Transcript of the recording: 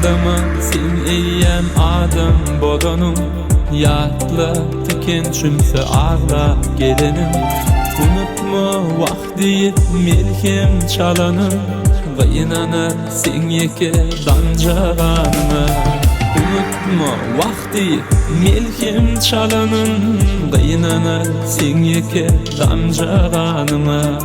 Ýatlama sen eýýän adam bolanım, ýatla tekençimse ağla gelenim. Unutma wagty melhem çalanım, gıynanar sen ýeke danjaganyna. Unutma wagty melhem çalanım, gıynanar sen ýeke danjaganyna.